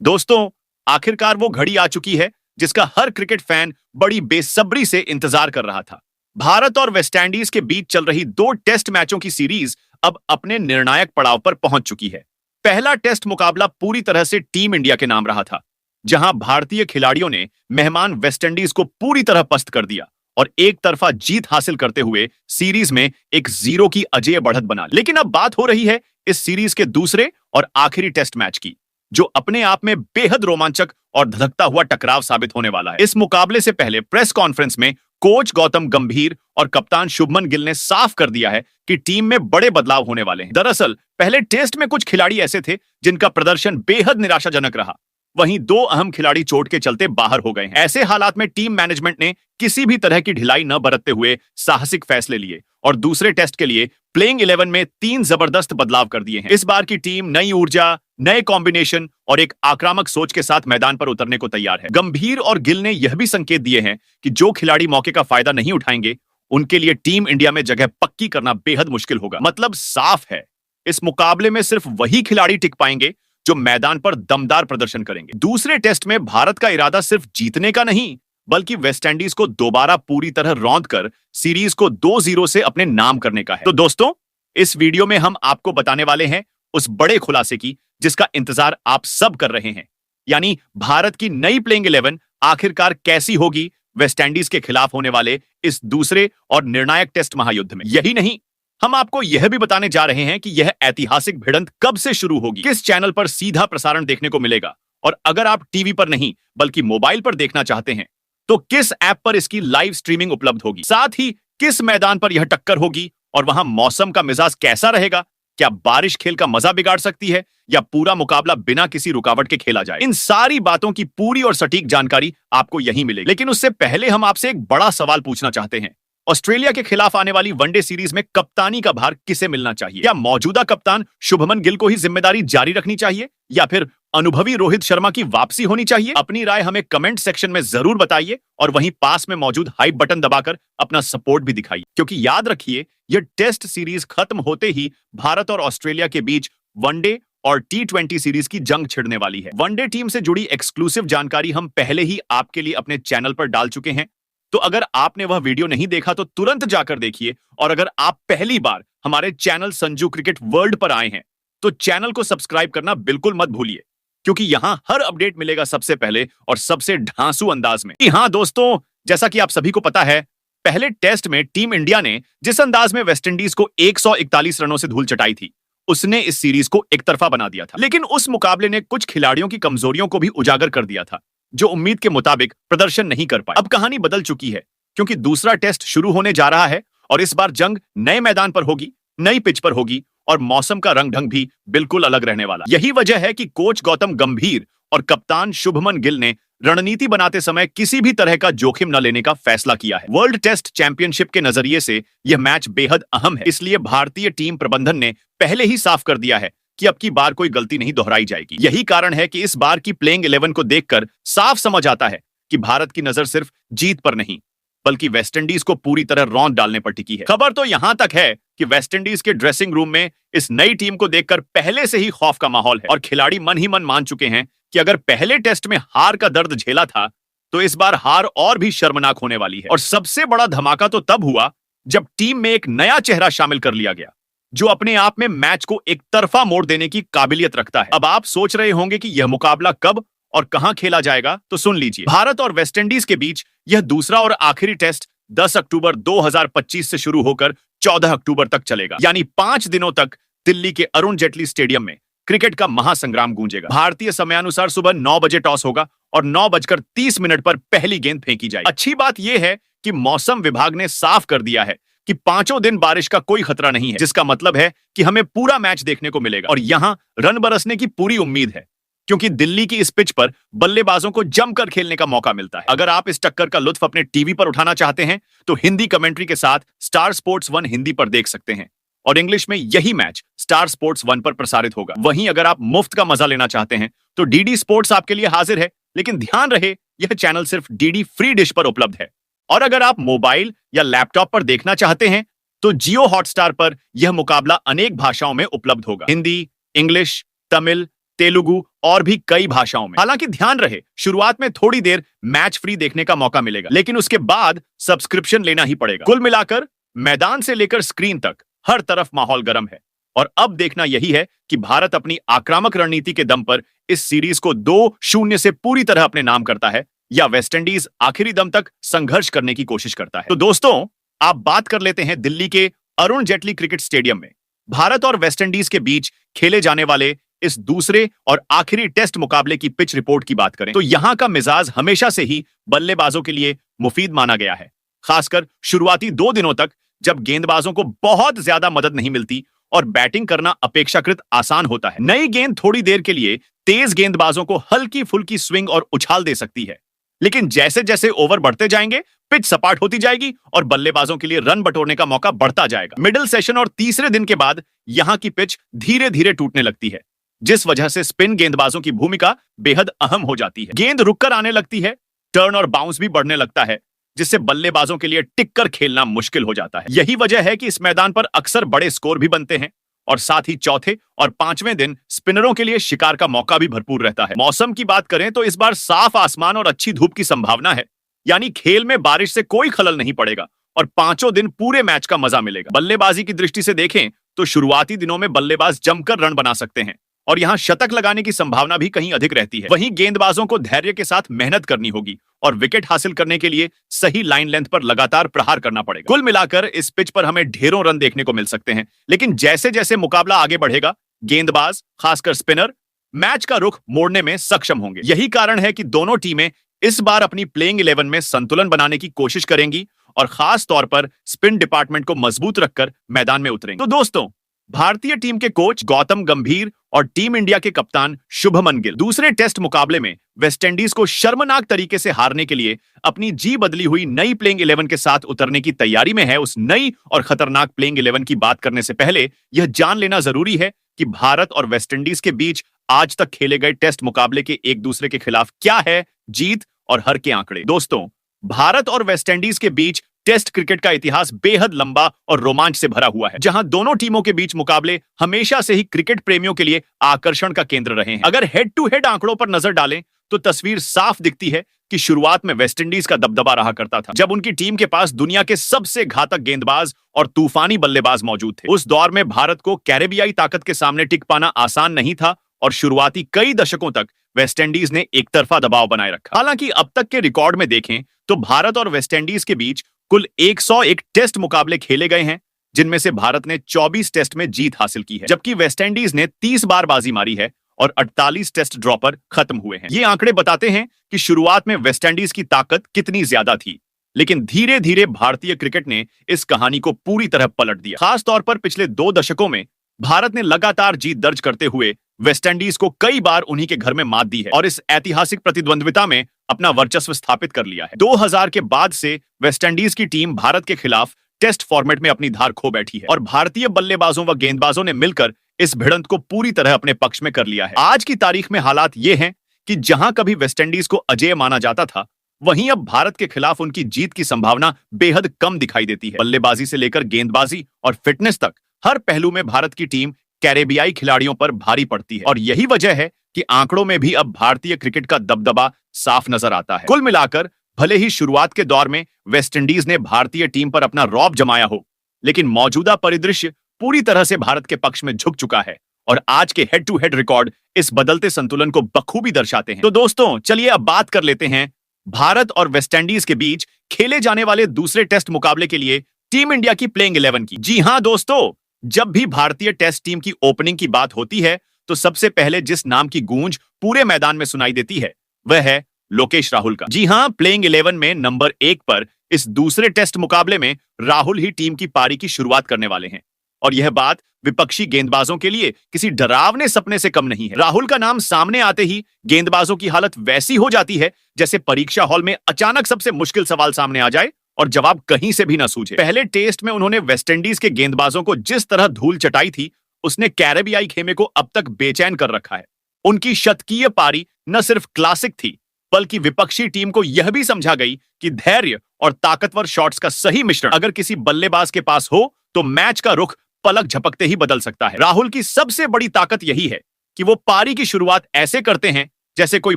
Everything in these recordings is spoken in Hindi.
दोस्तों, आखिरकार वो घड़ी आ चुकी है जिसका हर क्रिकेट फैन बड़ी बेसब्री से इंतजार कर रहा था। भारत और वेस्टइंडीज के बीच चल रही 2 टेस्ट मैचों की सीरीज अब अपने निर्णायक पड़ाव पर पहुंच चुकी है। पहला टेस्ट मुकाबला पूरी तरह से टीम इंडिया के नाम रहा था, जहां भारतीय खिलाड़ियों ने मेहमान वेस्टइंडीज को पूरी तरह पस्त कर दिया और एक तरफा जीत हासिल करते हुए सीरीज में एक 0 की अजेय बढ़त बना ली। लेकिन अब बात हो रही है इस सीरीज के दूसरे और आखिरी टेस्ट मैच की, जो अपने आप में बेहद रोमांचक और धधकता हुआ टकराव साबित होने वाला है। इस मुकाबले से पहले प्रेस कॉन्फ्रेंस में कोच गौतम गंभीर और कप्तान शुभमन गिल ने साफ कर दिया है कि टीम में बड़े बदलाव होने वाले हैं। दरअसल पहले टेस्ट में कुछ खिलाड़ी ऐसे थे जिनका प्रदर्शन बेहद निराशाजनक रहा, वहीं 2 अहम खिलाड़ी चोट के चलते बाहर हो गए हैं। ऐसे हालात में टीम मैनेजमेंट ने किसी भी तरह की ढिलाई न बरतते हुए साहसिक फैसले लिए और दूसरे टेस्ट के लिए प्लेइंग 11 में 3 जबरदस्त बदलाव कर दिए हैं। इस बार की टीम नई ऊर्जा, नए कॉम्बिनेशन और एक आक्रामक सोच के साथ मैदान पर उतरने को तैयार है। गंभीर और गिल ने यह भी संकेत दिए हैं कि जो खिलाड़ी मौके का फायदा नहीं उठाएंगे, उनके लिए टीम इंडिया में जगह पक्की करना बेहद मुश्किल होगा। मतलब साफ है, इस मुकाबले में सिर्फ वही खिलाड़ी टिक पाएंगे जो मैदान पर दमदार प्रदर्शन करेंगे। दूसरे टेस्ट में भारत का इरादा सिर्फ जीतने का नहीं, बल्कि वेस्टइंडीज को दोबारा पूरी तरह रौंद कर सीरीज को 2-0 से अपने नाम करने का है। तो दोस्तों, इस वीडियो में हम आपको बताने वाले हैं उस बड़े खुलासे की जिसका इंतजार आप सब कर रहे हैं, यानी भारत की नई प्लेइंग 11 आखिरकार कैसी होगी वेस्टइंडीज के खिलाफ होने वाले इस दूसरे और निर्णायक टेस्ट महायुद्ध में। यही नहीं, हम आपको यह भी बताने जा रहे हैं कि यह ऐतिहासिक भिड़ंत कब से शुरू होगी, किस चैनल पर सीधा प्रसारण देखने को मिलेगा, और अगर आप टीवी पर नहीं बल्कि मोबाइल पर देखना चाहते हैं तो किस ऐप पर इसकी लाइव स्ट्रीमिंग उपलब्ध होगी, साथ ही किस मैदान पर यह टक्कर होगी और वहां मौसम का मिजाज कैसा रहेगा। क्या बारिश खेल का मजा बिगाड़ सकती है या पूरा मुकाबला बिना किसी रुकावट के खेला जाए। इन सारी बातों की पूरी और सटीक जानकारी आपको यहीं मिलेगी। लेकिन उससे पहले हम आपसे एक बड़ा सवाल पूछना चाहते हैं। ऑस्ट्रेलिया के खिलाफ आने वाली वनडे सीरीज में कप्तानी का भार किसे मिलना चाहिए? क्या मौजूदा कप्तान शुभमन गिल को ही जिम्मेदारी जारी रखनी चाहिए या फिर अनुभवी रोहित शर्मा की वापसी होनी चाहिए? अपनी राय हमें कमेंट सेक्शन में जरूर बताइए और वहीं पास में मौजूद हाइप बटन दबाकर अपना सपोर्ट भी दिखाइए, क्योंकि याद रखिए, यह टेस्ट सीरीज खत्म होते ही भारत और ऑस्ट्रेलिया के बीच वनडे और T20 सीरीज की जंग छिड़ने वाली है। वनडे टीम से जुड़ी एक्सक्लूसिव जानकारी हम पहले ही आपके लिए अपने चैनल पर डाल चुके हैं, तो अगर आपने वह वीडियो नहीं देखा तो तुरंत जाकर देखिए। और अगर आप पहली बार हमारे चैनल संजू क्रिकेट वर्ल्ड पर आए हैं तो चैनल को सब्सक्राइब करना बिल्कुल मत भूलिए, क्योंकि यहां हर अपडेट मिलेगा सबसे पहले और सबसे ढांसू अंदाज में। हाँ दोस्तों, जैसा कि आप सभी को पता है, पहले टेस्ट में टीम इंडिया ने जिस अंदाज में वेस्टइंडीज को 141 रनों से धूल चटाई थी, उसने इस सीरीज को एक तरफा बना दिया था। लेकिन उस मुकाबले ने कुछ खिलाड़ियों की कमजोरियों को भी उजागर कर दिया था, जो उम्मीद के मुताबिक प्रदर्शन नहीं कर पाए। अब कहानी बदल चुकी है, क्योंकि दूसरा टेस्ट शुरू होने जा रहा है और इस बार जंग नए मैदान पर होगी, नई पिच पर होगी और मौसम का रंग ढंग भी बिल्कुल अलग रहने वाला। यही वजह है कि कोच गौतम गंभीर और कप्तान शुभमन गिल ने रणनीति बनाते समय किसी भी तरह का जोखिम न लेने का फैसला किया है। वर्ल्ड टेस्ट चैंपियनशिप के नजरिए से यह मैच बेहद अहम है, इसलिए भारतीय टीम प्रबंधन ने पहले ही साफ कर दिया है कि अब की बार कोई गलती नहीं दोहराई जाएगी। यही कारण है कि इस बार की प्लेइंग 11 को देखकर साफ समझ आता है कि भारत की नजर सिर्फ जीत पर नहीं, बल्कि वेस्टइंडीज को पूरी तरह रौंद डालने पर टिकी है। खबर तो यहां तक है कि वेस्टइंडीज के ड्रेसिंग रूम में इस नई टीम को देखकर पहले से ही खौफ का माहौल है और खिलाड़ी मन ही मन मान चुके हैं कि अगर पहले टेस्ट में हार का दर्द झेला था तो इस बार हार और भी शर्मनाक होने वाली है। और सबसे बड़ा धमाका तो तब हुआ जब टीम में एक नया चेहरा शामिल कर लिया गया, जो अपने आप में मैच को एक तरफा मोड़ देने की काबिलियत रखता है। अब आप सोच रहे होंगे कि यह मुकाबला कब और कहां खेला जाएगा, तो सुन लीजिए। भारत और वेस्टइंडीज के बीच यह दूसरा और आखिरी टेस्ट 10 अक्टूबर 2025 से शुरू होकर 14 अक्टूबर तक चलेगा, यानी 5 दिनों तक दिल्ली के अरुण जेटली स्टेडियम में क्रिकेट का महासंग्राम गूंजेगा। भारतीय समयानुसार सुबह 9 बजे टॉस होगा और 9:30 पर पहली गेंद फेंकी जाएगी। अच्छी बात यह है कि मौसम विभाग ने साफ कर दिया है कि 5 दिन बारिश का कोई खतरा नहीं है, जिसका मतलब है कि हमें पूरा मैच देखने को मिलेगा और यहां रन बरसने की पूरी उम्मीद है, क्योंकि दिल्ली की इस पिच पर बल्लेबाजों को जमकर खेलने का मौका मिलता है। अगर आप इस टक्कर का लुत्फ अपने टीवी पर उठाना चाहते हैं तो हिंदी कमेंट्री के साथ स्टार स्पोर्ट्स 1 हिंदी पर देख सकते हैं और इंग्लिश में यही मैच स्टार स्पोर्ट्स 1 पर प्रसारित होगा। वहीं अगर आप मुफ्त का मजा लेना चाहते हैं तो डीडी स्पोर्ट्स आपके लिए हाजिर है, लेकिन ध्यान रहे यह चैनल सिर्फ डीडी फ्री डिश पर उपलब्ध है। और अगर आप मोबाइल या लैपटॉप पर देखना चाहते हैं तो जियो हॉटस्टार पर यह मुकाबला अनेक भाषाओं में उपलब्ध होगा। हिंदी, इंग्लिश, तमिल, तेलुगु और भी कई भाषाओं में। हालांकि ध्यान रहे, शुरुआत में थोड़ी देर मैच फ्री देखने का मौका मिलेगा, लेकिन उसके बाद सब्सक्रिप्शन लेना ही पड़ेगा। कुल मिलाकर मैदान से लेकर स्क्रीन तक हर तरफ माहौल गर्म है और अब देखना यही है कि भारत अपनी आक्रामक रणनीति के दम पर इस सीरीज को 2-0 से पूरी तरह अपने नाम करता है या वेस्टइंडीज आखिरी दम तक संघर्ष करने की कोशिश करता है। तो दोस्तों, आप बात कर लेते हैं दिल्ली के अरुण जेटली क्रिकेट स्टेडियम में भारत और वेस्टइंडीज के बीच खेले जाने वाले इस दूसरे और आखिरी टेस्ट मुकाबले की पिच रिपोर्ट की बात करें तो यहां का मिजाज हमेशा से ही बल्लेबाजों के लिए मुफीद माना गया है, खासकर शुरुआती 2 दिनों तक जब गेंदबाजों को बहुत ज्यादा मदद नहीं मिलती और बैटिंग करना अपेक्षाकृत आसान होता है। नई गेंद थोड़ी देर के लिए तेज गेंदबाजों को हल्की फुल्की स्विंग और उछाल दे सकती है, लेकिन जैसे जैसे ओवर बढ़ते जाएंगे पिच सपाट होती जाएगी और बल्लेबाजों के लिए रन बटोरने का मौका बढ़ता जाएगा। मिडिल सेशन और तीसरे दिन के बाद यहां की पिच धीरे धीरे टूटने लगती है, जिस वजह से स्पिन गेंदबाजों की भूमिका बेहद अहम हो जाती है। गेंद रुककर आने लगती है, टर्न और बाउंस भी बढ़ने लगता है, जिससे बल्लेबाजों के लिए टिक कर खेलना मुश्किल हो जाता है। यही वजह है कि इस मैदान पर अक्सर बड़े स्कोर भी बनते हैं और साथ ही चौथे और पांचवें दिन स्पिनरों के लिए शिकार का मौका भी भरपूर रहता है। मौसम की बात करें तो इस बार साफ आसमान और अच्छी धूप की संभावना है, यानी खेल में बारिश से कोई खलल नहीं पड़ेगा और पांचों दिन पूरे मैच का मजा मिलेगा। बल्लेबाजी की दृष्टि से देखें तो शुरुआती दिनों में बल्लेबाज जमकर रन बना सकते हैं और यहां शतक लगाने की संभावना भी कहीं अधिक रहती है। वहीं गेंदबाजों को धैर्य के साथ मेहनत करनी होगी और विकेट हासिल करने के लिए सही लाइन लेंथ पर लगातार प्रहार करना पड़ेगा। कुल मिलाकर इस पिच पर हमें ढेरों रन देखने को मिल सकते हैं, लेकिन जैसे जैसे मुकाबला आगे बढ़ेगा गेंदबाज, खासकर स्पिनर, मैच का रुख मोड़ने में सक्षम होंगे। यही कारण है कि दोनों टीमें इस बार अपनी प्लेइंग 11 में संतुलन बनाने की कोशिश करेंगी और खास तौर पर स्पिन डिपार्टमेंट को मजबूत रखकर मैदान में उतरेंगे। तो दोस्तों, भारतीय टीम के कोच गौतम गंभीर और टीम इंडिया के कप्तान शुभमन गिल दूसरे टेस्ट मुकाबले में वेस्टइंडीज को शर्मनाक तरीके से हारने के लिए अपनी जी बदली हुई नई प्लेइंग 11 के साथ उतरने की तैयारी में है। उस नई और खतरनाक प्लेइंग 11 की बात करने से पहले यह जान लेना जरूरी है कि भारत और वेस्टइंडीज के बीच आज तक खेले गए टेस्ट मुकाबले के एक दूसरे के खिलाफ क्या है जीत और हार के आंकड़े। दोस्तों, भारत और वेस्टइंडीज के बीच टेस्ट क्रिकेट का इतिहास बेहद लंबा और रोमांच से भरा हुआ है, जहां दोनों टीमों के बीच मुकाबले हमेशा से ही क्रिकेट प्रेमियों के लिए आकर्षण का केंद्र रहे हैं। अगर हेड टू हेड आंकड़ों पर नजर डालें तो तस्वीर साफ दिखती है कि शुरुआत में वेस्टइंडीज का दबदबा रहा करता था, जब उनकी टीम के पास दुनिया के सबसे घातक गेंदबाज और तूफानी बल्लेबाज मौजूद थे। उस दौर में भारत को कैरेबियाई ताकत के सामने टिक पाना आसान नहीं था और शुरुआती कई दशकों तक वेस्टइंडीज ने एक तरफा दबाव बनाए रखा। हालांकि अब तक के रिकॉर्ड में देखें तो भारत और वेस्टइंडीज के बीच कुल 101 टेस्ट मुकाबले खेले गए हैं, जिनमें से भारत ने 24 टेस्ट में जीत हासिल की है, जबकि वेस्टइंडीज ने 30 बार बाजी मारी है और 48 टेस्ट ड्रॉ पर खत्म हुए हैं। ये आंकड़े बताते हैं कि शुरुआत में वेस्टइंडीज की ताकत कितनी ज्यादा थी, लेकिन धीरे धीरे भारतीय क्रिकेट ने इस कहानी को पूरी तरह पलट दिया। खास तौर पर पिछले 2 दशकों में भारत ने लगातार जीत दर्ज करते हुए वेस्टइंडीज को कई बार उन्हीं के घर में मात दी है और इस ऐतिहासिक प्रतिद्वंद्विता में अपना वर्चस्व स्थापित कर लिया है। 2000 के बाद से वेस्टइंडीज की टीम भारत के खिलाफ टेस्ट फॉर्मेट में अपनी धार खो बैठी है और भारतीय बल्लेबाजों व गेंदबाजों ने मिलकर इस भिड़ंत को पूरी तरह अपने पक्ष में कर लिया है। आज की तारीख में हालात ये हैं कि जहां कभी वेस्टइंडीज को अजेय माना जाता था, वहीं अब भारत के खिलाफ उनकी जीत की संभावना बेहद कम दिखाई देती है। बल्लेबाजी से लेकर गेंदबाजी और फिटनेस तक हर पहलू में भारत की टीम कैरेबियाई खिलाड़ियों पर भारी पड़ती है और यही वजह है कि आंकड़ों में भी अब भारतीय क्रिकेट का दबदबा साफ नजर आता है। कुल मिलाकर भले ही शुरुआत के दौर में वेस्टइंडीज ने भारतीय टीम पर अपना रौब जमाया हो, लेकिन मौजूदा परिदृश्य पूरी तरह से भारत के पक्ष में झुक चुका है और आज के हेड टू हेड रिकॉर्ड इस बदलते संतुलन को बखूबी दर्शाते हैं। तो दोस्तों, चलिए अब बात कर लेते हैं भारत और वेस्टइंडीज के बीच खेले जाने वाले दूसरे टेस्ट मुकाबले के लिए टीम इंडिया की प्लेइंग 11 की। जी हां दोस्तों, जब भी भारतीय टेस्ट टीम की ओपनिंग की बात होती है तो सबसे पहले जिस नाम की गूंज पूरे मैदान में सुनाई देती है वह है लोकेश राहुल का। जी हां, प्लेइंग 11 में नंबर 1 पर इस दूसरे टेस्ट मुकाबले में राहुल ही टीम की पारी की शुरुआत करने वाले हैं और यह बात विपक्षी गेंदबाजों के लिए किसी डरावने सपने से कम नहीं है। राहुल का नाम सामने आते ही गेंदबाजों की हालत वैसी हो जाती है जैसे परीक्षा हॉल में अचानक सबसे मुश्किल सवाल सामने आ जाए और जवाब कहीं से भी न सूझे। पहले टेस्ट में उन्होंने वेस्टइंडीज के गेंदबाजों को जिस तरह धूल चटाई थी, उसने कैरेबियाई खेमे को अब तक बेचैन कर रखा है। उनकी शतकीय पारी न सिर्फ क्लासिक थी, बल्कि विपक्षी टीम को यह भी समझा गई कि धैर्य और ताकतवर शॉट्स का सही मिश्रण अगर किसी बल्लेबाज के पास हो तो मैच का रुख पलक झपकते ही बदल सकता है। राहुल की सबसे बड़ी ताकत यही है कि वो पारी की शुरुआत ऐसे करते हैं जैसे कोई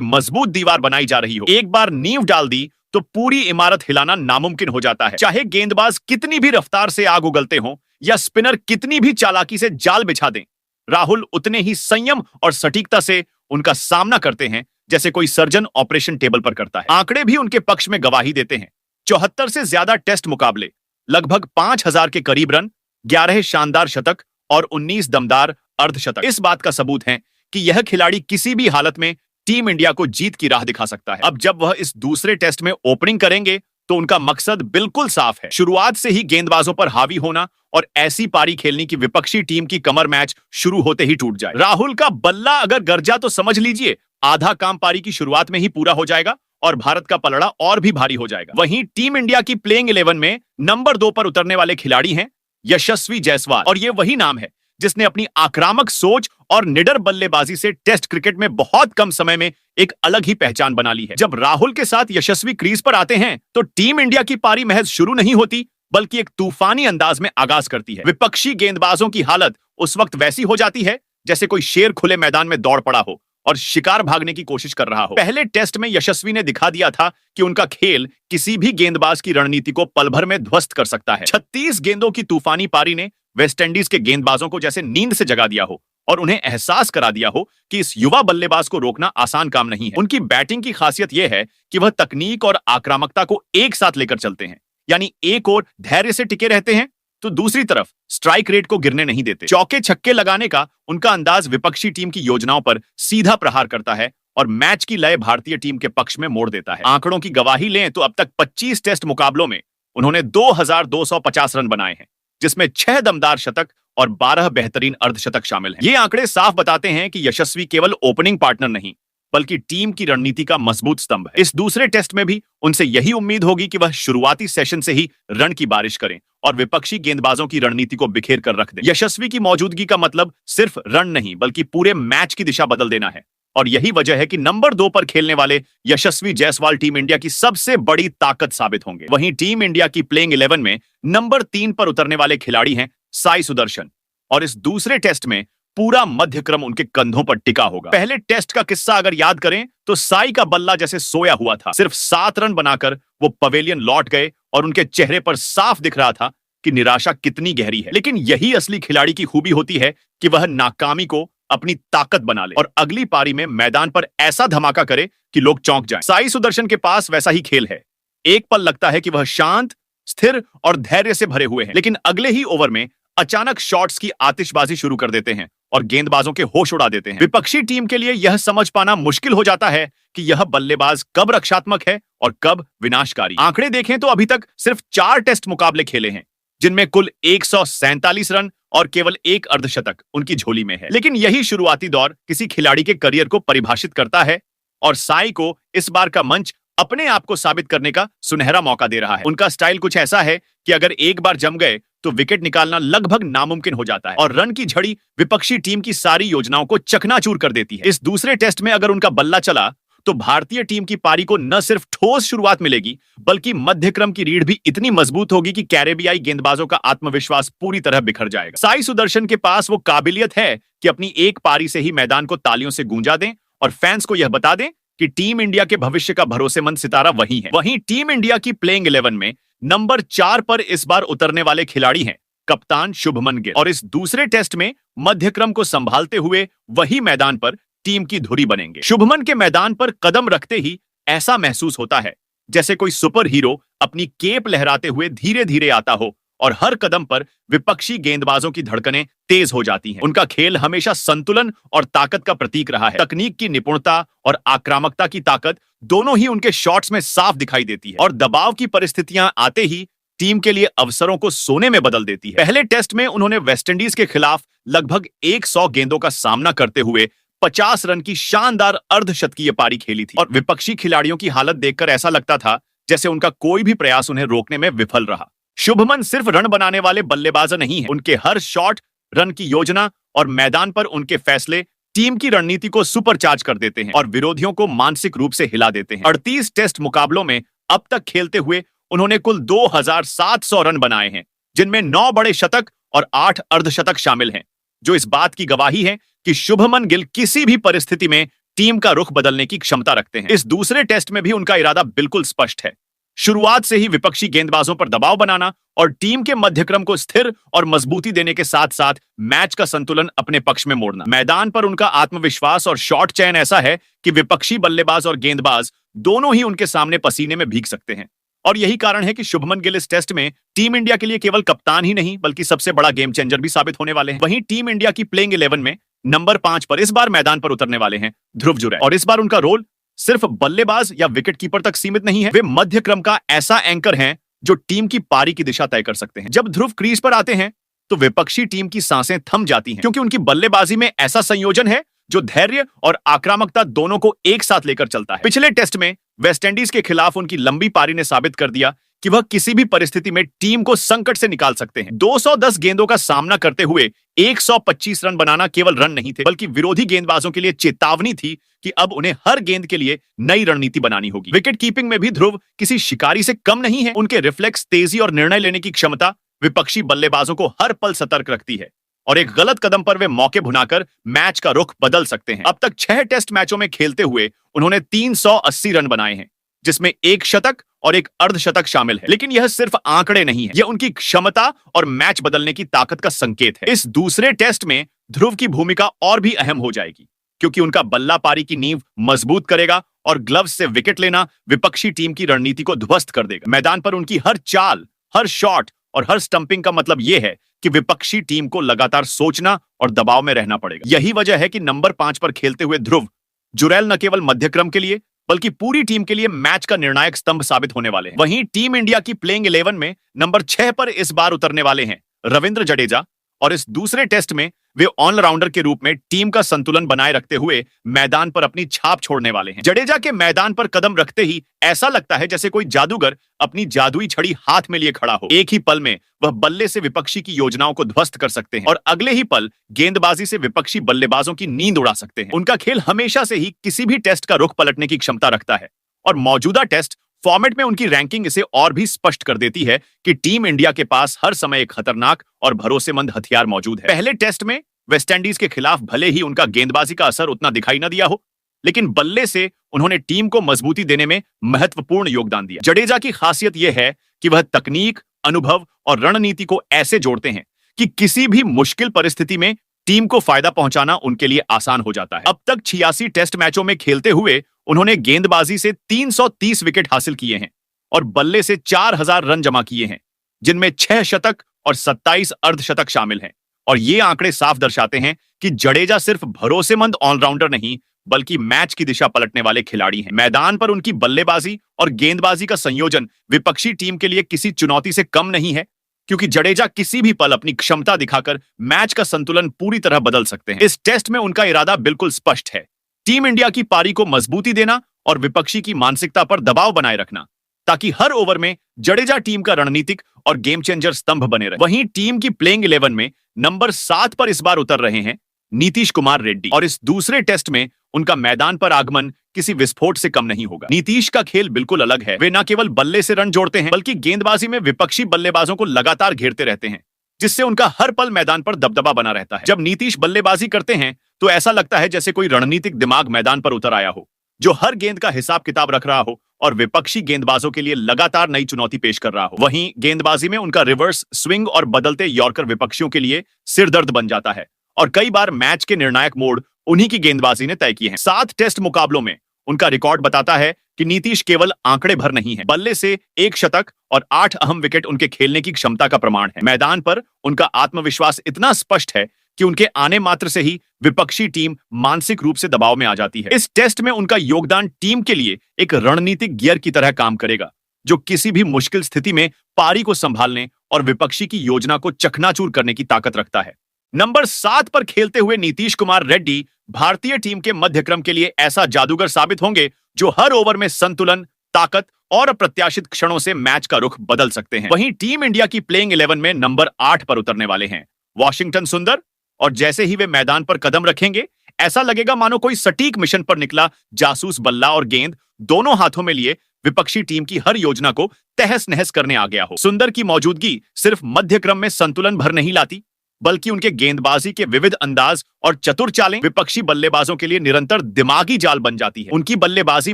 मजबूत दीवार बनाई जा रही हो। एक बार नींव डाल दी तो पूरी इमारत हिलाना नामुमकिन हो जाता है। चाहे गेंदबाज कितनी भी रफ्तार से आग उगलते हों या स्पिनर कितनी भी चालाकी से जाल बिछा दें, राहुल उतने ही संयम और सटीकता से उनका सामना करते हैं जैसे कोई सर्जन ऑपरेशन टेबल पर करता है। आंकड़े भी उनके पक्ष में गवाही देते हैं। 74 से ज्यादा टेस्ट मुकाबले, लगभग 5000 के करीब रन, 11 शानदार शतक और 19 दमदार अर्धशतक इस बात का सबूत है कि यह खिलाड़ी किसी भी हालत में टीम इंडिया को जीत की राह दिखा सकता है। अब जब वह इस दूसरे टेस्ट में ओपनिंग करेंगे तो उनका मकसद बिल्कुल साफ है, शुरुआत से ही गेंदबाजों पर हावी होना और ऐसी पारी खेलनी कि विपक्षी टीम की कमर मैच शुरू होते ही टूट जाए। राहुल का बल्ला अगर गरजा तो समझ लीजिए आधा काम पारी की शुरुआत में ही पूरा हो जाएगा और भारत का पलड़ा और भी भारी हो जाएगा। वहीं टीम इंडिया की प्लेइंग 11 में नंबर 2 पर उतरने वाले खिलाड़ी हैं यशस्वी जायसवाल, और ये वही नाम है जिसने अपनी आक्रामक सोच और निडर बल्लेबाजी से टेस्ट क्रिकेट में बहुत कम समय में एक अलग ही पहचान बना ली है। जब राहुल के साथ यशस्वी क्रीज पर आते हैं तो टीम इंडिया की पारी महज शुरू नहीं होती बल्कि एक तूफानी अंदाज में आगाज करती है। विपक्षी गेंदबाजों की हालत उस वक्त वैसी हो जाती है जैसे कोई शेर खुले मैदान में दौड़ पड़ा हो और शिकार भागने की कोशिश कर रहा हो। पहले टेस्ट में यशस्वी ने दिखा दिया था कि उनका खेल किसी भी गेंदबाज की रणनीति को पल भर में ध्वस्त कर सकता है। 36 गेंदों की तूफानी पारी ने वेस्टइंडीज के गेंदबाजों को जैसे नींद से जगा दिया हो और उन्हें एहसास करा दिया हो कि इस युवा बल्लेबाज को रोकना आसान काम नहीं है। उनकी बैटिंग की खासियत यह है कि वह तकनीक और आक्रामकता को एक साथ लेकर चलते हैं, यानी एक ओर धैर्य से टिके रहते हैं तो दूसरी तरफ स्ट्राइक रेट को गिरने नहीं देते। चौके छक्के लगाने का उनका अंदाज विपक्षी टीम की योजनाओं पर सीधा प्रहार करता है और मैच की लय भारतीय टीम के पक्ष में मोड़ देता है। आंकड़ों की गवाही लें तो अब तक 25 टेस्ट मुकाबलों में उन्होंने 2250 रन बनाए हैं, जिसमें 6 दमदार शतक और 12 बेहतरीन अर्धशतक शामिल हैं। ये आंकड़े साफ बताते हैं कि यशस्वी केवल ओपनिंग पार्टनर नहीं बल्कि टीम की रणनीति का मजबूत स्तंभ है। इस दूसरे टेस्ट में भी उनसे यही उम्मीद होगी कि वह शुरुआती सेशन से ही रन की बारिश करें और विपक्षी गेंदबाजों की रणनीति को बिखेर कर रख दें। यशस्वी की मौजूदगी का मतलब सिर्फ रन नहीं बल्कि पूरे मैच की दिशा बदल देना है, और यही वजह है कि नंबर 2 पर खेलने वाले यशस्वी जायसवाल टीम इंडिया की सबसे बड़ी ताकत साबित होंगे। वहीं टीम इंडिया की प्लेइंग 11 में नंबर 3 पर उतरने वाले खिलाड़ी हैं साई सुदर्शन, और इस दूसरे टेस्ट में पूरा मध्यक्रम उनके कंधों पर टिका होगा। पहले टेस्ट का किस्सा अगर याद करें तो साई का बल्ला जैसे सोया हुआ था। सिर्फ 7 रन बनाकर वो पवेलियन लौट गए और उनके चेहरे पर साफ दिख रहा था कि निराशा कितनी गहरी है। लेकिन यही असली खिलाड़ी की खूबी होती है कि वह नाकामी को अपनी ताकत बना ले और अगली पारी में मैदान पर ऐसा धमाका करे कि लोग चौंक जाएं। साई सुदर्शन के पास वैसा ही खेल है। एक पल लगता है कि वह शांत, स्थिर और धैर्य से भरे हुए हैं, लेकिन अगले ही ओवर में अचानक शॉट्स की आतिशबाजी शुरू कर देते हैं और गेंदबाजों के होश उड़ा देते हैं। विपक्षी टीम के लिए यह समझ पाना मुश्किल हो जाता है कि यह बल्लेबाज कब रक्षात्मक है और कब विनाशकारी। आंकड़े देखें तो अभी तक सिर्फ 4 टेस्ट मुकाबले खेले हैं, जिनमें कुल 147 रन और केवल 1 अर्धशतक उनकी झोली में है। लेकिन यही शुरुआती दौर किसी खिलाड़ी के करियर को परिभाषित करता है, और साई को इस बार का मंच अपने आप को साबित करने का सुनहरा मौका दे रहा है। उनका स्टाइल कुछ ऐसा है कि अगर एक बार जम गए तो विकेट निकालना लगभग नामुमकिन हो जाता है और रन की झड़ी विपक्षी टीम की सारी योजनाओं को चकनाचूर कर देती है। इस दूसरे टेस्ट में अगर उनका बल्ला चला तो भारतीय टीम की पारी को न सिर्फ ठोस शुरुआत मिलेगी बल्कि मध्यक्रम की रीढ़ भी इतनी मजबूत होगी कि कैरेबियाई गेंदबाजों का आत्मविश्वास पूरी तरह बिखर जाएगा। साई सुदर्शन के पास वो काबिलियत है कि अपनी एक पारी से ही मैदान को तालियों से गूंजा दें और फैंस को यह बता दें कि टीम इंडिया के भविष्य का भरोसेमंद सितारा वही है। वहीं टीम इंडिया की प्लेइंग 11 में नंबर 4 पर इस बार उतरने वाले खिलाड़ी हैं कप्तान शुभमन गिल, और इस दूसरे टेस्ट में मध्यक्रम को संभालते हुए वही मैदान पर टीम की धुरी बनेंगे। शुभमन के मैदान पर कदम रखते ही ऐसा महसूस होता है जैसे कोई सुपर हीरो अपनी केप लहराते हुए धीरे धीरे आता हो, और हर कदम पर विपक्षी गेंदबाजों की धड़कनें तेज हो जाती हैं। उनका खेल हमेशा संतुलन और ताकत का प्रतीक रहा है। तकनीक की निपुणता और आक्रामकता की ताकत दोनों ही उनके शॉट्स में साफ दिखाई देती है, और दबाव की परिस्थितियां आते ही टीम के लिए अवसरों को सोने में बदल देती है। पहले टेस्ट में उन्होंने वेस्टइंडीज के खिलाफ लगभग 100 गेंदों का सामना करते हुए 50 रन की शानदार अर्धशतकीय पारी खेली थी, और विपक्षी खिलाड़ियों की हालत देखकर ऐसा लगता था जैसे उनका कोई भी प्रयास उन्हें रोकने में विफल रहा। शुभमन सिर्फ रन बनाने वाले बल्लेबाज नहीं हैं, उनके हर शॉट, रन की योजना और मैदान पर उनके फैसले टीम की रणनीति को सुपरचार्ज कर देते हैं और विरोधियों को मानसिक रूप से हिला देते हैं। 38 टेस्ट मुकाबलों में अब तक खेलते हुए उन्होंने कुल 2700 रन बनाए हैं, जिनमें 9 बड़े शतक और 8 अर्धशतक शामिल हैं, जो इस बात की गवाही है कि शुभमन गिल किसी भी परिस्थिति में टीम का रुख बदलने की क्षमता रखते हैं। इस दूसरे टेस्ट में भी उनका इरादा बिल्कुल स्पष्ट है। शुरुआत से ही विपक्षी गेंदबाजों पर दबाव बनाना और टीम के मध्यक्रम को स्थिर और मजबूती देने के साथ साथ मैच का संतुलन अपने पक्ष में मोड़ना। मैदान पर उनका आत्मविश्वास और शॉट चयन ऐसा है कि विपक्षी बल्लेबाज और गेंदबाज दोनों ही उनके सामने पसीने में भीग सकते हैं। और यही कारण है कि शुभमन गिल इस टेस्ट में टीम इंडिया के लिए केवल कप्तान ही नहीं बल्कि सबसे बड़ा गेम चेंजर भी साबित होने वाले हैं। वहीं टीम इंडिया की प्लेइंग 11 में नंबर 5 पर इस बार मैदान पर उतरने वाले हैं ध्रुव जुरैल। और इस बार उनका रोल सिर्फ बल्लेबाज या विकेट कीपर तक सीमित नहीं है, वे मध्य क्रम का ऐसा एंकर हैं जो टीम की पारी की दिशा तय कर सकते हैं। जब ध्रुव क्रीज पर आते हैं तो विपक्षी टीम की सांसें थम जाती हैं, क्योंकि उनकी बल्लेबाजी में ऐसा संयोजन है जो धैर्य और आक्रामकता दोनों को एक साथ लेकर चलता है। पिछले टेस्ट में वेस्टइंडीज के खिलाफ उनकी लंबी पारी ने साबित कर दिया कि वह किसी भी परिस्थिति में टीम को संकट से निकाल सकते हैं। 210 गेंदों का सामना करते हुए 125 रन बनाना केवल रन नहीं थे, बल्कि विरोधी गेंदबाजों के लिए चेतावनी थी कि अब उन्हें हर गेंद के लिए नई रणनीति बनानी होगी। विकेट कीपिंग में भी ध्रुव किसी शिकारी से कम नहीं है। उनके रिफ्लेक्स, तेजी और निर्णय लेने की क्षमता विपक्षी बल्लेबाजों को हर पल सतर्क रखती है और एक गलत कदम पर वे मौके भुनाकर मैच का रुख बदल सकते हैं। अब तक 6 टेस्ट मैचों में खेलते हुए उन्होंने 380 रन बनाए हैं, जिसमें एक शतक और एक अर्धशतक शामिल है। लेकिन यह सिर्फ आंकड़े नहीं है, यह उनकी क्षमता और मैच बदलने की ताकत का संकेत है। इस दूसरे टेस्ट में ध्रुव की भूमिका और भी अहम हो जाएगी, क्योंकि उनका बल्ला पारी की नींव मजबूत करेगा और ग्लव्स से विकेट लेना विपक्षी टीम की रणनीति को ध्वस्त कर देगा। मैदान पर उनकी हर चाल, हर शॉट और हर स्टंपिंग का मतलब यह है कि विपक्षी टीम को लगातार सोचना और दबाव में रहना पड़ेगा। यही वजह है कि नंबर 5 पर खेलते हुए ध्रुव जुरैल न केवल मध्यक्रम के लिए बल्कि पूरी टीम के लिए मैच का निर्णायक स्तंभ साबित होने वाले हैं। वहीं टीम इंडिया की प्लेइंग 11 में नंबर 6 पर इस बार उतरने वाले हैं रविंद्र जडेजा, और इस दूसरे टेस्ट में वे ऑलराउंडर के रूप में टीम का संतुलन बनाए रखते हुए मैदान पर अपनी छाप छोड़ने वाले हैं। जडेजा के मैदान पर कदम रखते ही ऐसा लगता है जैसे कोई जादूगर अपनी जादुई छड़ी हाथ में लिए खड़ा हो। एक ही पल में वह बल्ले से विपक्षी की योजनाओं को ध्वस्त कर सकते हैं और अगले ही पल गेंदबाजी से विपक्षी बल्लेबाजों की नींद उड़ा सकते हैं। उनका खेल हमेशा से ही किसी भी टेस्ट का रुख पलटने की क्षमता रखता है और मौजूदा टेस्ट फॉर्मेट में उनकी रैंकिंग इसे और भी स्पष्ट कर देती है कि टीम इंडिया के पास हर समय एक खतरनाक और भरोसेमंद हथियार मौजूद है। पहले टेस्ट में वेस्टइंडीज के खिलाफ भले ही उनका गेंदबाजी का असर उतना दिखाई न दिया हो, लेकिन बल्ले से उन्होंने टीम को मजबूती देने में महत्वपूर्ण योगदान दिया। जडेजा की खासियत यह है कि वह तकनीक, अनुभव और रणनीति को ऐसे जोड़ते हैं कि किसी भी मुश्किल परिस्थिति में टीम को फायदा पहुंचाना उनके लिए आसान हो जाता है। अब तक 86 टेस्ट मैचों में खेलते हुए उन्होंने गेंदबाजी से 330 विकेट हासिल किए हैं और बल्ले से 4000 रन जमा किए हैं, जिनमें 6 शतक और 27 अर्धशतक शामिल हैं। और ये आंकड़े साफ दर्शाते हैं कि जडेजा सिर्फ भरोसेमंद ऑलराउंडर नहीं बल्कि मैच की दिशा पलटने वाले खिलाड़ी हैं। मैदान पर उनकी बल्लेबाजी और गेंदबाजी का संयोजन विपक्षी टीम के लिए किसी चुनौती से कम नहीं है, क्योंकि जडेजा किसी भी पल अपनी क्षमता दिखाकर मैच का संतुलन पूरी तरह बदल सकते हैं। इस टेस्ट में उनका इरादा बिल्कुल स्पष्ट है, टीम इंडिया की पारी को मजबूती देना और विपक्षी की मानसिकता पर दबाव बनाए रखना, ताकि हर ओवर में जडेजा टीम का रणनीतिक और गेम चेंजर स्तंभ बने रहे। वहीं टीम की प्लेइंग 11 में नंबर 7 पर इस बार उतर रहे हैं नीतीश कुमार रेड्डी, और इस दूसरे टेस्ट में उनका मैदान पर आगमन किसी विस्फोट से कम नहीं होगा। नीतीश का खेल बिल्कुल अलग है। वे न केवल बल्ले से रन जोड़ते हैं बल्कि गेंदबाजी में विपक्षी बल्लेबाजों को लगातार घेरते रहते हैं, जिससे उनका हर पल मैदान पर दबदबा बना रहता है। जब नीतीश बल्लेबाजी करते हैं तो ऐसा लगता है जैसे कोई रणनीतिक दिमाग मैदान पर उतर आया हो, जो हर गेंद का हिसाब किताब रख रहा हो और विपक्षी गेंदबाजों के लिए लगातार नई चुनौती पेश कर रहा हो। वहीं गेंदबाजी में उनका रिवर्स स्विंग और बदलते यॉर्कर विपक्षियों के लिए सिरदर्द बन जाता है और कई बार मैच के निर्णायक मोड़ उन्हीं की गेंदबाजी ने तय किए हैं। 7 टेस्ट मुकाबलों में उनका रिकॉर्ड बताता है कि नीतीश केवल आंकड़े भर नहीं है, बल्ले से 1 शतक और 8 अहम विकेट उनके खेलने की क्षमता का प्रमाण है। मैदान पर उनका आत्मविश्वास इतना स्पष्ट है कि उनके आने मात्र से ही विपक्षी टीम मानसिक रूप से दबाव में आ जाती है। इस टेस्ट में उनका योगदान टीम के लिए एक रणनीतिक गियर की तरह काम करेगा, जो किसी भी मुश्किल स्थिति में पारी को संभालने और विपक्षी की योजना को चकनाचूर करने की ताकत रखता है। नंबर 7 पर खेलते हुए नीतीश कुमार रेड्डी भारतीय टीम के मध्यक्रम के लिए ऐसा जादूगर साबित होंगे जो हर ओवर में संतुलन, ताकत और अप्रत्याशित क्षणों से मैच का रुख बदल सकते हैं। वहीं टीम इंडिया की प्लेइंग 11 में नंबर 8 पर उतरने वाले हैं वॉशिंगटन सुंदर, और जैसे ही वे मैदान पर कदम रखेंगे ऐसा लगेगा मानो कोई सटीक मिशन पर निकला जासूस बल्ला और गेंद दोनों हाथों में लिए विपक्षी टीम की हर योजना को तहस नहस करने आ गया हो। सुंदर की मौजूदगी सिर्फ मध्यक्रम में संतुलन भर नहीं लाती, बल्कि उनके गेंदबाजी के विविध अंदाज और चतुर चालें विपक्षी बल्लेबाजों के लिए निरंतर दिमागी जाल बन जाती है। उनकी बल्लेबाजी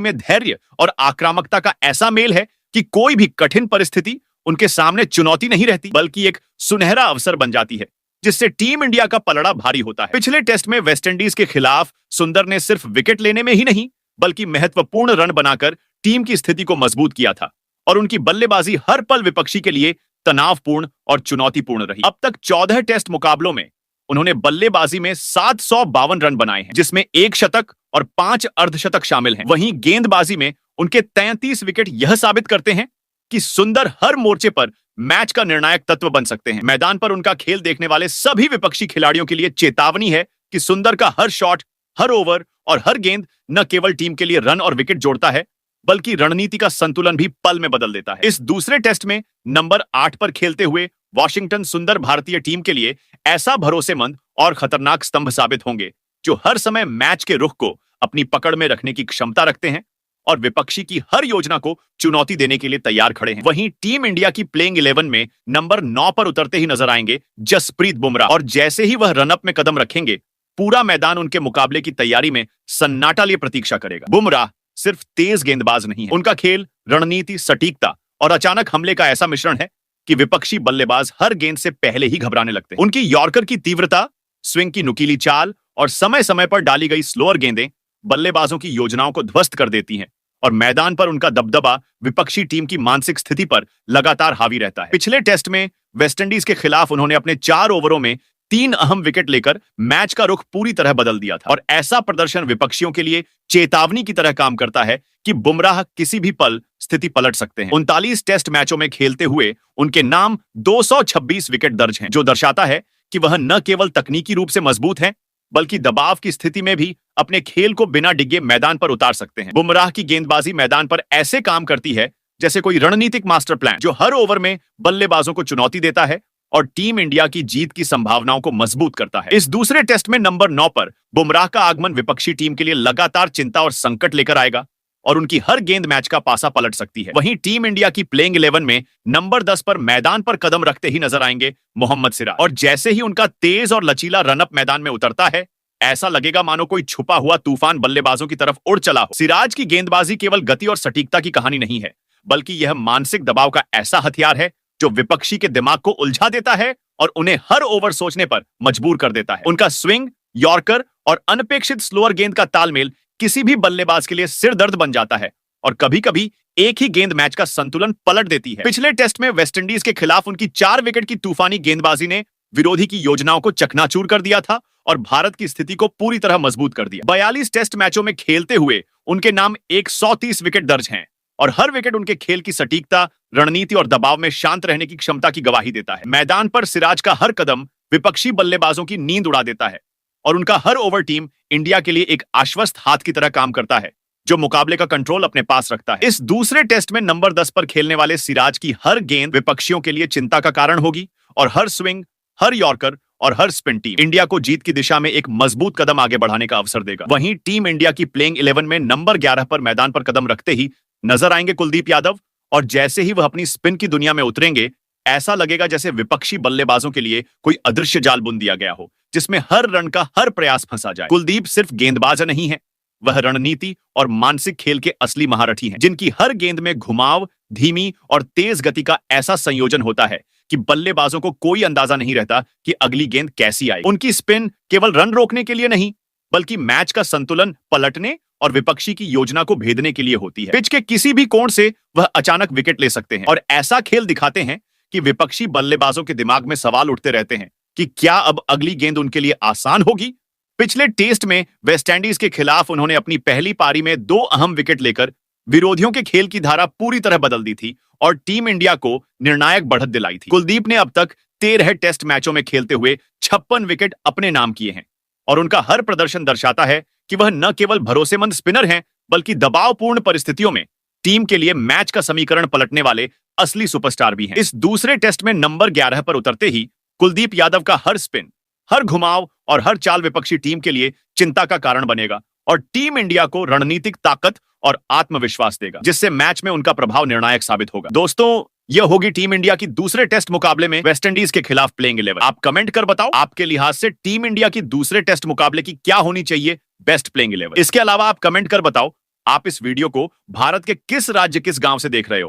में धैर्य और आक्रामकता का ऐसा मेल है कि कोई भी कठिन परिस्थिति उनके सामने चुनौती नहीं रहती, बल्कि एक सुनहरा अवसर बन जाती है, जिससे टीम इंडिया का पलड़ा भारी होता है। पिछले टेस्ट में वेस्टइंडीज के खिलाफ सुंदर ने सिर्फ विकेट लेने में ही नहीं, बल्कि महत्वपूर्ण रन बनाकर टीम की स्थिति को मजबूत किया था, और उनकी बल्लेबाजी हर पल विपक्षी के लिए तनावपूर्ण और चुनौतीपूर्ण रही। अब तक 14 टेस्ट मुकाबलों में उन्होंने बल्लेबाजी में 752 रन बनाए हैं, जिसमें 1 शतक और 5 अर्धशतक शामिल हैं। वहीं गेंदबाजी में उनके 33 विकेट यह साबित करते हैं कि सुंदर हर मोर्चे पर मैच का निर्णायक तत्व बन सकते हैं। मैदान पर उनका खेल देखने वाले सभी विपक्षी खिलाड़ियों के लिए चेतावनी है कि सुंदर का हर शॉट, हर ओवर और हर गेंद न केवल टीम के लिए रन और विकेट जोड़ता है, बल्कि रणनीति का संतुलन भी पल में बदल देता है। इस दूसरे टेस्ट में नंबर 8 पर खेलते हुए वॉशिंगटन सुंदर भारतीय टीम के लिए ऐसा भरोसेमंद और खतरनाक स्तंभ साबित होंगे, जो हर समय मैच के रुख को अपनी पकड़ में रखने की क्षमता रखते हैं और विपक्षी की हर योजना को चुनौती देने के लिए तैयार खड़े हैं। वहीं टीम इंडिया की प्लेइंग 11 में नंबर 9 पर उतरते ही नजर आएंगे जसप्रीत बुमराह, और जैसे ही वह रनअप में कदम रखेंगे, पूरा मैदान उनके मुकाबले की तैयारी में सन्नाटा लिए प्रतीक्षा करेगा। बुमराह सिर्फ तेज गेंदबाज नहीं है, उनका खेल, रणनीति, सटीकता और अचानक हमले का ऐसा मिश्रण है कि विपक्षी बल्लेबाज हर गेंद से पहले ही घबराने लगते हैं। उनकी यॉर्कर की तीव्रता, स्विंग की नुकीली चाल और समय समय पर डाली गई स्लोअर गेंदें बल्लेबाजों की योजनाओं को ध्वस्त कर देती हैं, और मैदान पर उनका दबदबा विपक्षी टीम की मानसिक स्थिति पर लगातार हावी रहता है। पिछले टेस्ट में वेस्टइंडीज के खिलाफ उन्होंने अपने 4 ओवरों में 3 अहम विकेट लेकर मैच का रुख पूरी तरह बदल दिया था, और ऐसा प्रदर्शन विपक्षियों के लिए चेतावनी की तरह काम करता है कि बुमराह किसी भी पल स्थिति पलट सकते हैं। 39 टेस्ट मैचों में खेलते हुए उनके नाम 226 विकेट दर्ज हैं, जो दर्शाता है कि वह न केवल तकनीकी रूप से मजबूत हैं, बल्कि दबाव की स्थिति में भी अपने खेल को बिना डिगे मैदान पर उतार सकते हैं। बुमराह की गेंदबाजी मैदान पर ऐसे काम करती है जैसे कोई रणनीतिक मास्टर प्लान, जो हर ओवर में बल्लेबाजों को चुनौती देता है और टीम इंडिया की जीत की संभावनाओं को मजबूत करता है। इस दूसरे टेस्ट में नंबर 9 पर बुमराह का आगमन विपक्षी टीम के लिए लगातार चिंता और संकट लेकर आएगा, और उनकी हर गेंद मैच का पासा पलट सकती है। वहीं टीम इंडिया की प्लेइंग 11 में नंबर 10 पर मैदान पर कदम रखते ही नजर आएंगे मोहम्मद सिराज, और जैसे ही उनका तेज और लचीला रनअप मैदान में उतरता है, ऐसा लगेगा मानो कोई छुपा हुआ तूफान बल्लेबाजों की तरफ उड़ चला हो। सिराज की गेंदबाजी केवल गति और सटीकता की कहानी नहीं है, बल्कि यह मानसिक दबाव का ऐसा हथियार है जो विपक्षी के दिमाग को उलझा देता है और उन्हें हर ओवर सोचने पर मजबूर कर देता है। उनका स्विंग, यॉर्कर और अनपेक्षित स्लोअर गेंद का तालमेल किसी भी बल्लेबाज के लिए सिरदर्द बन जाता है, और कभी-कभी एक ही गेंद मैच का संतुलन पलट देती है। पिछले टेस्ट में वेस्टइंडीज के खिलाफ उनकी 4 विकेट की तूफानी गेंदबाजी ने विरोधी की योजनाओं को चकनाचूर कर दिया था और भारत की स्थिति को पूरी तरह मजबूत कर दिया। 42 टेस्ट मैचों में खेलते हुए उनके नाम 130 विकेट दर्ज हैं, और हर विकेट उनके खेल की सटीकता, रणनीति और दबाव में शांत रहने की क्षमता की गवाही देता है। मैदान पर सिराज का हर कदम विपक्षी बल्लेबाजों की नींद उड़ा देता है, और उनका हर ओवर टीम इंडिया के लिए एक आश्वस्त हाथ की तरह काम करता है, जो मुकाबले का कंट्रोल अपने पास रखता है। इस दूसरे टेस्ट में नंबर 10 पर खेलने वाले सिराज की हर गेंद विपक्षियों के लिए चिंता का कारण होगी, और हर स्विंग, हर यॉर्कर और हर स्पिन टीम इंडिया को जीत की दिशा में एक मजबूत कदम आगे बढ़ाने का अवसर देगा। वहीं टीम इंडिया की प्लेइंग 11 में नंबर 11 पर मैदान पर कदम रखते ही नजर आएंगे कुलदीप यादव, और जैसे ही वह अपनी स्पिन की दुनिया में उतरेंगे, ऐसा लगेगा जैसे विपक्षी बल्लेबाजों के लिए कोई अदृश्य जाल बुन दिया गया हो, जिसमें हर रन का हर प्रयास फंसा जाए। कुलदीप सिर्फ गेंदबाज नहीं है, वह रणनीति और मानसिक खेल के असली महारथी हैं, जिनकी हर गेंद में घुमाव, धीमी और तेज गति का ऐसा संयोजन होता है कि बल्लेबाजों को कोई अंदाजा नहीं रहता कि अगली गेंद कैसी आए। उनकी स्पिन केवल रन रोकने के लिए नहीं, बल्कि मैच का संतुलन पलटने और विपक्षी की योजना को भेदने के लिए होती है। पिच के किसी भी कोण से वह अचानक विकेट ले सकते हैं, और ऐसा खेल दिखाते हैं कि विपक्षी बल्लेबाजों के दिमाग में सवाल उठते रहते हैं कि क्या अब अगली गेंद उनके लिए आसान होगी। पिछले टेस्ट में वेस्टइंडीज के खिलाफ उन्होंने अपनी पहली पारी में 2 अहम विकेट लेकर विरोधियों के खेल की धारा पूरी तरह बदल दी थी और टीम इंडिया को निर्णायक बढ़त दिलाई थी। कुलदीप ने अब तक 13 टेस्ट मैचों में खेलते हुए 56 विकेट अपने नाम किए हैं, और उनका हर प्रदर्शन दर्शाता है कि वह न केवल भरोसेमंद स्पिनर हैं, बल्कि दबावपूर्ण परिस्थितियों में टीम के लिए मैच का समीकरण पलटने वाले असली सुपरस्टार भी हैं। इस दूसरे टेस्ट में नंबर 11 पर उतरते ही कुलदीप यादव का हर स्पिन, हर घुमाव और हर चाल विपक्षी टीम के लिए चिंता का कारण बनेगा, और टीम इंडिया को रणनीतिक ताकत और आत्मविश्वास देगा, जिससे मैच में उनका प्रभाव निर्णायक साबित होगा। दोस्तों, यह होगी टीम इंडिया की दूसरे टेस्ट मुकाबले में वेस्टइंडीज के खिलाफ प्लेइंग 11। आप कमेंट कर बताओ आपके लिहाज से टीम इंडिया की दूसरे टेस्ट मुकाबले की क्या होनी चाहिए बेस्ट प्लेइंग 11। इसके अलावा आप कमेंट कर बताओ आप इस वीडियो को भारत के किस राज्य किस गांव से देख रहे हो।